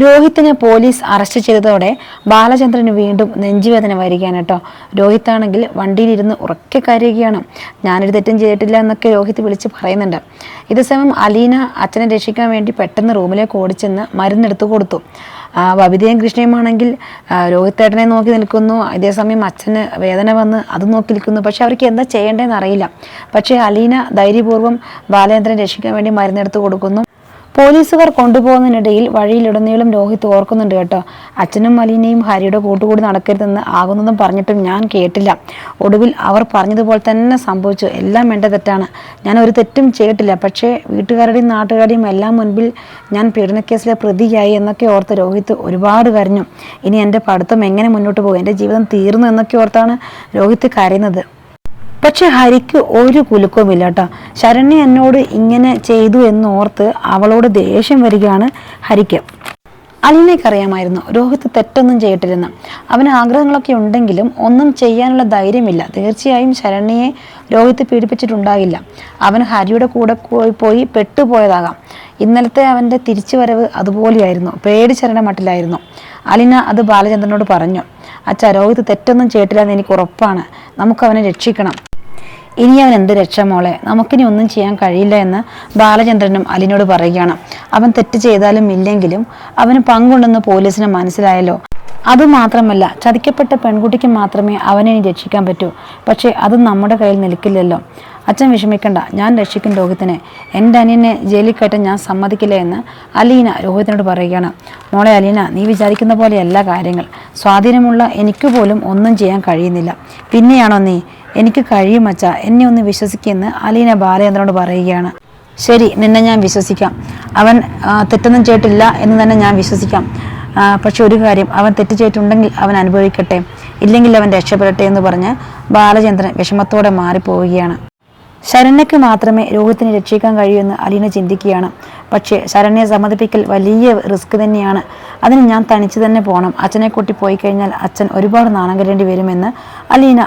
രോഹിത്തിനെ police arrest ചെയ്തതോടെ ബാലചന്ദ്രന് വീണ്ടും നെഞ്ചുവേദന വരികയാണ് കേട്ടോ. രോഹിത്താണെങ്കിൽ വണ്ടിയിലിരുന്ന് ഉറക്കെ കരയുകയാണ്. ഞാനൊരു തെറ്റും ചെയ്തിട്ടില്ല എന്നൊക്കെ രോഹിത് വിളിച്ച് പറയുന്നുണ്ട്. ഇതേസമയം അലീന അച്ഛനെ രക്ഷിക്കാൻ വേണ്ടി പെട്ടെന്ന് റൂമിലേക്ക് ഓടിച്ചെന്ന് മരുന്നെടുത്തു കൊടുത്തു. ബബിതയും കൃഷ്ണയുമാണെങ്കിൽ രോഹിത്തേട്ടനെ നോക്കി നിൽക്കുന്നു. ഇതേസമയം അച്ഛന് വേദന വന്ന് അത് നോക്കി നിൽക്കുന്നു. പക്ഷെ അവർക്ക് എന്താ ചെയ്യേണ്ടതെന്ന് അറിയില്ല. പക്ഷേ അലീന ധൈര്യപൂർവ്വം ബാലചന്ദ്രനെ രക്ഷിക്കാൻ വേണ്ടി മരുന്നെടുത്ത് കൊടുക്കുന്നു. പോലീസുകാർ കൊണ്ടുപോകുന്നതിനിടയിൽ വഴിയിലുടനീളം രോഹിത് ഓർക്കുന്നുണ്ട് കേട്ടോ. അച്ഛനും അലീനയും ഹരിയുടെ കൂട്ടുകൂടി നടക്കരുതെന്ന് ആകുന്നതും പറഞ്ഞിട്ടും ഞാൻ കേട്ടില്ല. ഒടുവിൽ അവർ പറഞ്ഞതുപോലെ തന്നെ സംഭവിച്ചു. എല്ലാം എൻ്റെ തെറ്റാണ്. ഞാൻ ഒരു തെറ്റും ചെയ്തിട്ടില്ല. പക്ഷേ വീട്ടുകാരുടെയും നാട്ടുകാരുടെയും എല്ലാം മുൻപിൽ ഞാൻ പീഡനക്കേസിലെ പ്രതിയായി എന്നൊക്കെ ഓർത്ത് രോഹിത് ഒരുപാട് കരഞ്ഞു. ഇനി എൻ്റെ പഠിത്തം എങ്ങനെ മുന്നോട്ട് പോകും, എൻ്റെ ജീവിതം തീർന്നു എന്നൊക്കെ ഓർത്താണ് രോഹിത് കരയുന്നത്. പക്ഷെ ഹരിക്ക് ഒരു കുലുക്കവുമില്ല കേട്ടോ. ശരണ്യ എന്നോട് ഇങ്ങനെ ചെയ്തു എന്നോർത്ത് അവളോട് ദേഷ്യം വരികയാണ് ഹരിക്ക്. അലീനയ്ക്കറിയാമായിരുന്നു രോഹിത് തെറ്റൊന്നും ചെയ്തിട്ടില്ലെന്ന്. അവന് ആഗ്രഹങ്ങളൊക്കെ ഉണ്ടെങ്കിലും ഒന്നും ചെയ്യാനുള്ള ധൈര്യമില്ല. തീർച്ചയായും ശരണ്യയെ രോഹിത് പീഡിപ്പിച്ചിട്ടുണ്ടാകില്ല. അവൻ ഹരിയുടെ കൂടെ പോയി പെട്ടുപോയതാകാം. ഇന്നലത്തെ അവൻ്റെ തിരിച്ചുവരവ് അതുപോലെയായിരുന്നു. പേടിച്ചറിഞ്ഞ മട്ടിലായിരുന്നു. അലീന അത് ബാലചന്ദ്രനോട് പറഞ്ഞു. അച്ഛാ, രോഹിത് തെറ്റൊന്നും ചെയ്തിട്ടില്ല എന്ന് എനിക്ക് ഉറപ്പാണ്. നമുക്കവനെ രക്ഷിക്കണം. ഇനി അവൻ എന്ത് രക്ഷ മോളെ, നമുക്കിനി ഒന്നും ചെയ്യാൻ കഴിയില്ല എന്ന് ബാലചന്ദ്രനും അലീനോട് പറയുകയാണ്. അവൻ തെറ്റ് ചെയ്താലും ഇല്ലെങ്കിലും അവന് പങ്കുണ്ടെന്ന് പോലീസിന് മനസ്സിലായല്ലോ. അതുമാത്രമല്ല, ചതിക്കപ്പെട്ട പെൺകുട്ടിക്ക് മാത്രമേ അവനെ ഇനി രക്ഷിക്കാൻ പറ്റൂ. പക്ഷേ അത് നമ്മുടെ കയ്യിൽ നിൽക്കില്ലല്ലോ. അച്ഛൻ വിഷമിക്കണ്ട, ഞാൻ രക്ഷിക്കും രോഹിത്തിനെ. എൻ്റെ അനിയനെ ജയിലിൽ കയറ്റാൻ ഞാൻ സമ്മതിക്കില്ല എന്ന് അലീന രോഹിത്തിനോട് പറയുകയാണ്. മോളെ അലീന, നീ വിചാരിക്കുന്ന പോലെയല്ല കാര്യങ്ങൾ. സ്വാധീനമുള്ള എനിക്ക് പോലും ഒന്നും ചെയ്യാൻ കഴിയുന്നില്ല. പിന്നെയാണോ നീ? എനിക്ക് കഴിയും അച്ഛാ, എന്നെ ഒന്ന് വിശ്വസിക്കുമെന്ന് അലീന ബാലചന്ദ്രനോട് പറയുകയാണ്. ശരി, നിന്നെ ഞാൻ വിശ്വസിക്കാം. അവൻ തെറ്റൊന്നും ചെയ്തിട്ടില്ല എന്ന് തന്നെ ഞാൻ വിശ്വസിക്കാം. പക്ഷെ ഒരു കാര്യം, അവൻ തെറ്റ് ചെയ്തിട്ടുണ്ടെങ്കിൽ അവൻ അനുഭവിക്കട്ടെ, ഇല്ലെങ്കിൽ അവൻ രക്ഷപ്പെടട്ടെ എന്ന് പറഞ്ഞ് ബാലചന്ദ്രൻ വിഷമത്തോടെ മാറിപ്പോവുകയാണ്. ശരണ്യക്ക് മാത്രമേ രോഹിത്തിനെ രക്ഷിക്കാൻ കഴിയൂന്ന് അലീന ചിന്തിക്കുകയാണ്. പക്ഷേ ശരണ്യെ സമ്മതിപ്പിക്കൽ വലിയ റിസ്ക് തന്നെയാണ്. അതിന് ഞാൻ തനിച്ച് തന്നെ പോകണം. അച്ഛനെ കൂട്ടി പോയി കഴിഞ്ഞാൽ അച്ഛൻ ഒരുപാട് നാണം കരേണ്ടി വരുമെന്ന് അലീന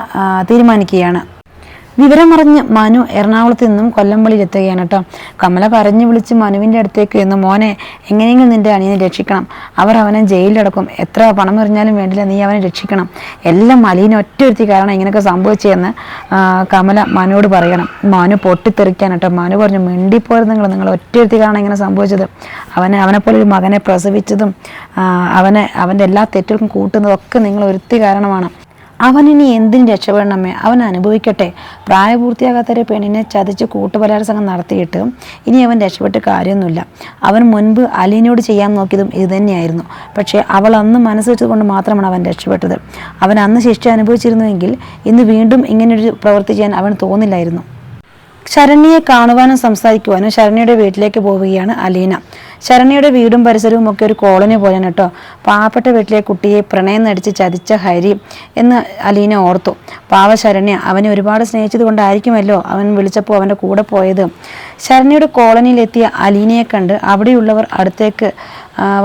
തീരുമാനിക്കുകയാണ്. വിവരമറിഞ്ഞ് മനു എറണാകുളത്ത് നിന്നും കൊല്ലംപള്ളിയിൽ എത്തുകയാണ് കേട്ടോ. കമല കരഞ്ഞു വിളിച്ച് മനുവിൻ്റെ അടുത്തേക്ക് എന്ന്, മോനെ, എങ്ങനെയെങ്കിലും നിന്റെ അനിയനെ രക്ഷിക്കണം. അവർ അവനെ ജയിലിലടക്കും. എത്ര പണം എറിഞ്ഞാലും വേണ്ടില്ല, നീ അവനെ രക്ഷിക്കണം. എല്ലാം അലീന ഒറ്റയൊരുത്തി കാരണം ഇങ്ങനെയൊക്കെ സംഭവിച്ചതെന്ന് കമല മനുവോട് പറയണം. മനു പൊട്ടിത്തെറിക്കാൻ കേട്ടോ. മനു പറഞ്ഞു, മിണ്ടിപ്പോയത് നിങ്ങൾ ഒറ്റയൊരുത്തി കാരണം ഇങ്ങനെ സംഭവിച്ചത്. അവനെപ്പോലെ ഒരു മകനെ പ്രസവിച്ചതും അവൻ്റെ എല്ലാ തെറ്റുകൾക്കും കൂട്ടുന്നതും ഒക്കെ നിങ്ങൾ ഒരുത്തി കാരണമാണ്. അവനിനി എന്തിനും രക്ഷപ്പെടണമേ, അവൻ അനുഭവിക്കട്ടെ. പ്രായപൂർത്തിയാകാത്തൊരു പെണ്ണിനെ ചതിച്ച് കൂട്ടുബലാത്സംഗം നടത്തിയിട്ട് ഇനി അവൻ രക്ഷപ്പെട്ട് കാര്യമൊന്നുമില്ല. അവൻ മുൻപ് അലീനയോട് ചെയ്യാൻ നോക്കിയതും ഇത് തന്നെയായിരുന്നു. പക്ഷേ അവൾ അന്ന് മനസ്സ് വെച്ചതുകൊണ്ട് മാത്രമാണ് അവൻ രക്ഷപ്പെട്ടത്. അവൻ അന്ന് ശിക്ഷ അനുഭവിച്ചിരുന്നുവെങ്കിൽ ഇന്ന് വീണ്ടും ഇങ്ങനൊരു പ്രവൃത്തി ചെയ്യാൻ അവൻ തോന്നില്ലായിരുന്നു. ശരണ്യയെ കാണുവാനും സംസാരിക്കുവാനും ശരണ്യയുടെ വീട്ടിലേക്ക് പോവുകയാണ് അലീന. ശരണ്യയുടെ വീടും പരിസരവും ഒക്കെ ഒരു കോളനി പോലെയാണ് കേട്ടോ. പാവപ്പെട്ട വീട്ടിലെ കുട്ടിയെ പ്രണയം നടിച്ച് ചതിച്ച ഹരി എന്ന് അലീന ഓർത്തു. പാവ ശരണ്യ, അവനെ ഒരുപാട് സ്നേഹിച്ചത് കൊണ്ടായിരിക്കുമല്ലോ അവൻ വിളിച്ചപ്പോൾ അവൻ്റെ കൂടെ പോയത്. ശരണ്യയുടെ കോളനിയിലെത്തിയ അലീനയെ കണ്ട് അവിടെയുള്ളവർ അടുത്തേക്ക്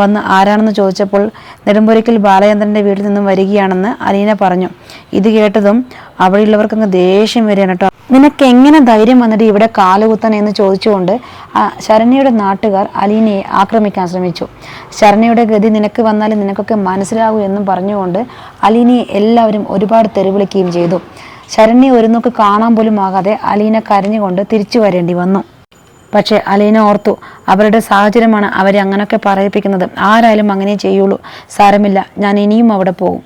വന്ന് ആരാണെന്ന് ചോദിച്ചപ്പോൾ നെടുമ്പുരയ്ക്കൽ ബാലചന്ദ്രൻ്റെ വീട്ടിൽ നിന്നും വരികയാണെന്ന് അലീന പറഞ്ഞു. ഇത് കേട്ടതും അവിടെയുള്ളവർക്കങ്ങ് ദേഷ്യം വരികയാണ് കേട്ടോ. നിനക്ക് എങ്ങനെ ധൈര്യം വന്നിട്ട് ഇവിടെ കാലുകുത്താൻ എന്ന് ചോദിച്ചുകൊണ്ട് ശരണ്യയുടെ നാട്ടുകാർ അലീനയെ ആക്രമിക്കാൻ ശ്രമിച്ചു. ശരണ്യയുടെ ഗതി നിനക്ക് വന്നാലും നിനക്കൊക്കെ മനസ്സിലാകൂ എന്നും പറഞ്ഞുകൊണ്ട് അലീനയെ എല്ലാവരും ഒരുപാട് തെറിവിളിക്കുകയും ചെയ്തു. ശരണ്യ ഒരു നോക്ക് കാണാൻ പോലും ആകാതെ അലീന കരഞ്ഞുകൊണ്ട് തിരിച്ചു വരേണ്ടി വന്നു. പക്ഷേ അലീന ഓർത്തു, അവരുടെ സാഹചര്യമാണ് അവരെ അങ്ങനെയൊക്കെ പറയിപ്പിക്കുന്നത്. ആരായാലും അങ്ങനെ ചെയ്യുള്ളൂ. സാരമില്ല, ഞാൻ ഇനിയും അവിടെ പോകും.